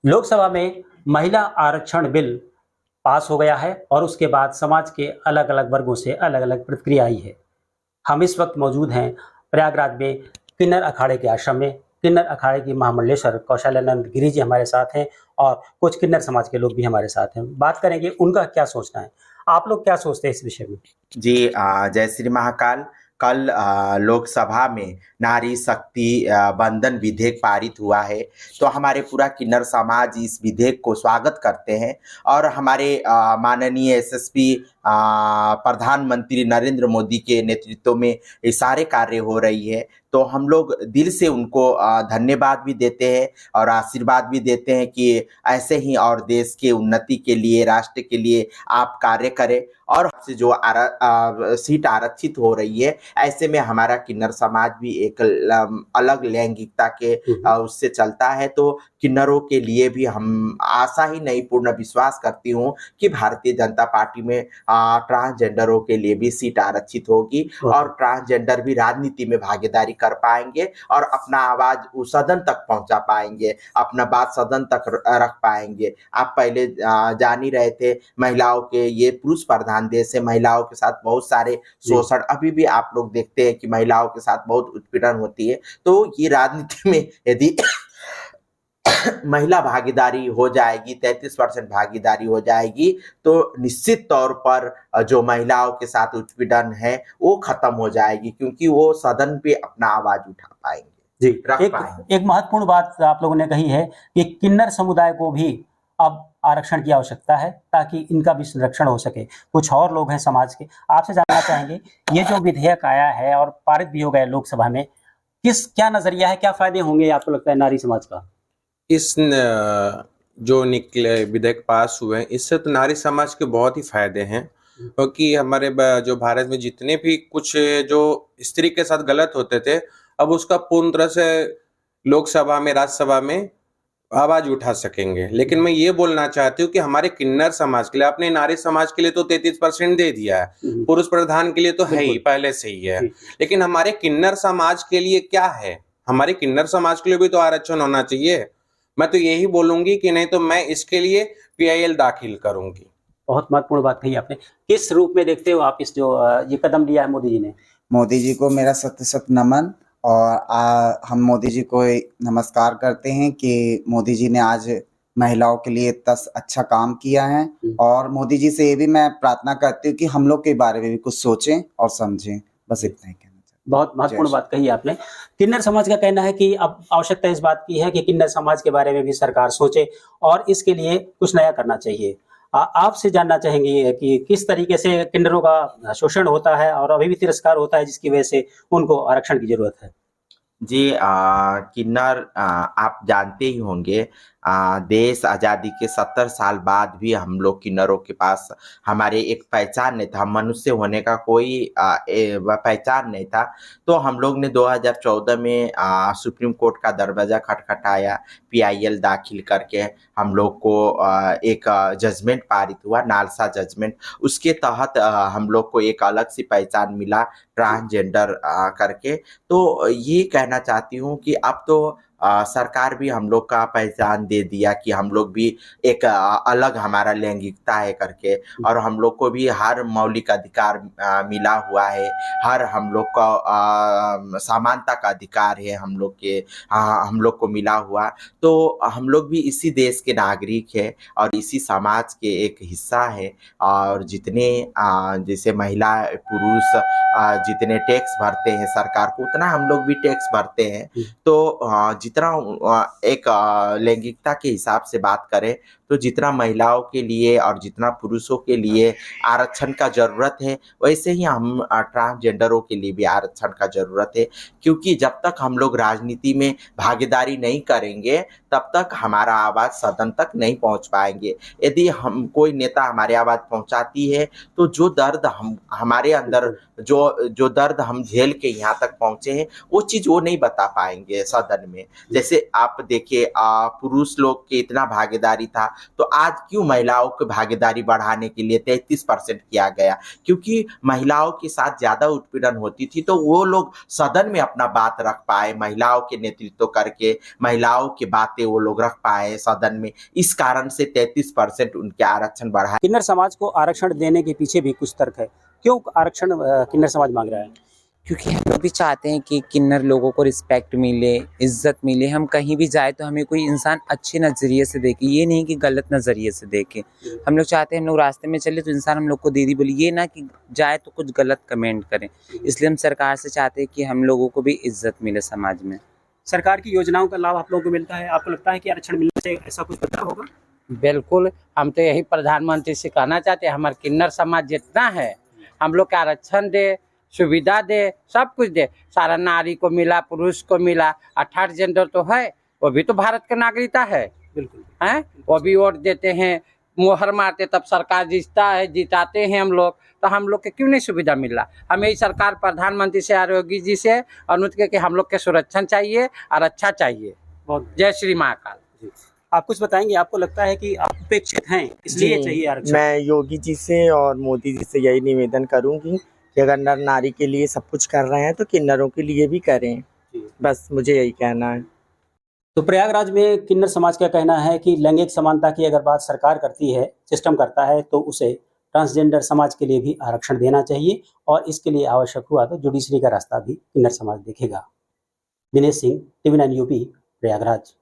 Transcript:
लोकसभा में महिला आरक्षण बिल पास हो गया है और उसके बाद समाज के अलग अलग वर्गों से अलग अलग प्रतिक्रिया आई है। हम इस वक्त मौजूद हैं प्रयागराज में किन्नर अखाड़े के आश्रम में। किन्नर अखाड़े की महामंडलेश्वर कौशल्यानंद गिरी जी हमारे साथ हैं और कुछ किन्नर समाज के लोग भी हमारे साथ हैं। बात करेंगे उनका क्या सोचना है। आप लोग क्या सोचते हैं इस विषय में? जी, जय श्री महाकाल। कल लोकसभा में नारी शक्ति बंधन विधेयक पारित हुआ है, तो हमारे पूरा किन्नर समाज इस विधेयक को स्वागत करते हैं और हमारे माननीय एसएसपी प्रधानमंत्री नरेंद्र मोदी के नेतृत्व में ये सारे कार्य हो रही है, तो हम लोग दिल से उनको धन्यवाद भी देते हैं और आशीर्वाद भी देते हैं कि ऐसे ही और देश के उन्नति के लिए, राष्ट्र के लिए आप कार्य करें। और से जो सीट आरक्षित हो रही है, ऐसे में हमारा किन्नर समाज भी एक अलग लैंगिकता के उससे चलता है, तो किन्नरों के लिए भी हम आशा ही नहीं पूर्ण विश्वास करती हूँ कि भारतीय जनता पार्टी में ट्रांसजेंडरों के लिए भी सीट आरक्षित होगी और ट्रांसजेंडर भी राजनीति में भागीदारी कर पाएंगे और अपना आवाज उस सदन तक पहुंचा पाएंगे, अपना बात सदन तक रख पाएंगे। आप पहले जान ही रहे थे, महिलाओं के ये पुरुष प्रधान देश है, महिलाओं के साथ बहुत सारे शोषण अभी भी आप लोग देखते हैं कि महिलाओं के साथ बहुत उत्पीड़न होती है। तो ये राजनीति में यदि महिला भागीदारी हो जाएगी, 33% भागीदारी हो जाएगी, तो निश्चित तौर पर जो महिलाओं के साथ उत्पीड़न है वो खत्म हो जाएगी, क्योंकि वो सदन पे अपना आवाज उठा पाएंगे। जी, एक महत्वपूर्ण बात आप लोगों ने कही है कि किन्नर समुदाय को भी अब आरक्षण की आवश्यकता है ताकि इनका भी संरक्षण हो सके। कुछ और लोग हैं समाज के, आपसे जानना चाहेंगे, ये जो विधेयक आया है और पारित भी हो गया लोकसभा में, क्या नजरिया है, क्या फायदे होंगे आपको लगता है नारी समाज का? इस जो निकले विधेयक पास हुए, इससे तो नारी समाज के बहुत ही फायदे हैं, क्योंकि हमारे जो भारत में जितने भी कुछ जो स्त्री के साथ गलत होते थे, अब उसका पूर्ण तरह से लोकसभा में, राज्यसभा में आवाज उठा सकेंगे। लेकिन मैं ये बोलना चाहती हूँ कि हमारे किन्नर समाज के लिए, अपने नारी समाज के लिए तो 33% दे दिया है, पुरुष प्रधान के लिए तो है ही, पहले से ही है, लेकिन हमारे किन्नर समाज के लिए क्या है? हमारे किन्नर समाज के लिए भी तो आरक्षण होना चाहिए। मैं तो यही बोलूंगी कि नहीं तो मैं इसके लिए PIL दाखिल करूंगी। बहुत महत्वपूर्ण बात कही आपने। किस रूप में देखते हो आप इस जो ये कदम लिया है मोदी जी ने? मोदी जी को मेरा सत नमन और हम मोदी जी को नमस्कार करते हैं कि मोदी जी ने आज महिलाओं के लिए इतना अच्छा काम किया है, और मोदी जी से ये भी मैं प्रार्थना करती हूँ कि हम लोग के बारे में भी कुछ सोचें और समझें। बस इतना ही कहना चाहता हूँ। बहुत महत्वपूर्ण बात कही आपने। किन्नर समाज का कहना है कि अब आवश्यकता इस बात की है कि किन्नर समाज के बारे में भी सरकार सोचे और इसके लिए कुछ नया करना चाहिए। आपसे जानना चाहेंगे कि किस तरीके से किन्नरों का शोषण होता है और अभी भी तिरस्कार होता है, जिसकी वजह से उनको आरक्षण की जरूरत है। जी, किन्नर आप जानते ही होंगे, देश आज़ादी के 70 साल बाद भी हम लोग किन्नरों के पास हमारे एक पहचान नहीं था, मनुष्य होने का कोई पहचान नहीं था। तो हम लोग ने 2014 में सुप्रीम कोर्ट का दरवाज़ा खटखटाया, PIL दाखिल करके हम लोग को एक जजमेंट पारित हुआ, नालसा जजमेंट। उसके तहत हम लोग को एक अलग सी पहचान मिला, ट्रांसजेंडर करके। तो ये कहना चाहती हूँ कि अब तो सरकार भी हम लोग का पहचान दे दिया कि हम लोग भी एक अलग हमारा लैंगिकता है करके, और हम लोग को भी हर मौलिक अधिकार मिला हुआ है, हर हम लोग का समानता का अधिकार है हम लोग को मिला हुआ। तो हम लोग भी इसी देश के नागरिक है और इसी समाज के एक हिस्सा है, और जितने जैसे महिला पुरुष जितने टैक्स भरते हैं सरकार को, उतना हम लोग भी टैक्स भरते हैं। तो जितना एक लैंगिकता के हिसाब से बात करें तो जितना महिलाओं के लिए और जितना पुरुषों के लिए आरक्षण का जरूरत है, वैसे ही हम ट्रांसजेंडरों के लिए भी आरक्षण का जरूरत है, क्योंकि जब तक हम लोग राजनीति में भागीदारी नहीं करेंगे तब तक हमारा आवाज सदन तक नहीं पहुंच पाएंगे। यदि हम कोई नेता हमारे आवाज पहुंचाती है तो जो दर्द हमारे अंदर जो दर्द हम झेल के यहाँ तक पहुंचे हैं, वो चीज वो नहीं बता पाएंगे सदन में। जैसे आप देखिए पुरुष लोग के इतना भागीदारी था, तो आज क्यों महिलाओं की भागीदारी बढ़ाने के लिए 33% किया गया? क्योंकि महिलाओं के साथ ज्यादा उत्पीड़न होती थी, तो वो लोग सदन में अपना बात रख पाए, महिलाओं के नेतृत्व करके महिलाओं की बातें वो लोग रख पाए सदन में। इस कारण से 33% उनके आरक्षण बढ़ाए। किन्नर समाज को आरक्षण देने के पीछे भी कुछ तर्क है। क्यों आरक्षण किन्नर समाज मांग रहा है? क्योंकि हम लोग भी चाहते हैं कि किन्नर लोगों को रिस्पेक्ट मिले, इज्जत मिले। हम कहीं भी जाए तो हमें कोई इंसान अच्छे नज़रिए से देखे, ये नहीं कि गलत नज़रिए से देखे। हम लोग चाहते हैं हम लोग रास्ते में चले तो इंसान हम लोग को दीदी बोले, ये ना कि जाए तो कुछ गलत कमेंट करें। इसलिए हम सरकार से चाहते हैं कि हम लोगों को भी इज्जत मिले समाज में। सरकार की योजनाओं का लाभ आप लोगों को मिलता है? आपको लगता है कि आरक्षण मिलने से ऐसा कुछ बदलाव होगा? बिल्कुल, हम तो यही प्रधानमंत्री से कहना चाहते हैं, हमारे किन्नर समाज जितना है हम लोग का आरक्षण दे, सुविधा दे, सब कुछ दे। सारा नारी को मिला, पुरुष को मिला, 18 जेंडर तो है, वो भी तो भारत का नागरिकता है। बिल्कुल हैं, वो भी वोट देते हैं, मोहर मारते तब सरकार जीतता है, जिताते हैं हम लोग। तो हम लोग के क्यों नहीं सुविधा मिल रहा? हमें यही सरकार प्रधानमंत्री से, आरोग्य जी से अनुरोध किया कि हम लोग के सुरक्षा चाहिए और अच्छा चाहिए। बहुत जय श्री महाकाल। आप कुछ बताएंगे? आपको लगता है कि आप उपेक्षित हैं इसलिए जी, चाहिए आरक्षण? मैं योगी जी से और मोदी जी से यही निवेदन करूंगी कि अगर नर नारी के लिए सब कुछ कर रहे हैं तो किन्नरों के लिए भी करें। बस मुझे यही कहना है। तो प्रयागराज में किन्नर समाज का कहना है कि लैंगिक समानता की अगर बात सरकार करती है, सिस्टम करता है, तो उसे ट्रांसजेंडर समाज के लिए भी आरक्षण देना चाहिए और इसके लिए आवश्यक हुआ तो जुडिशरी का रास्ता भी किन्नर समाज देखेगा। Dinesh Singh, TV9 UP, Prayagraj.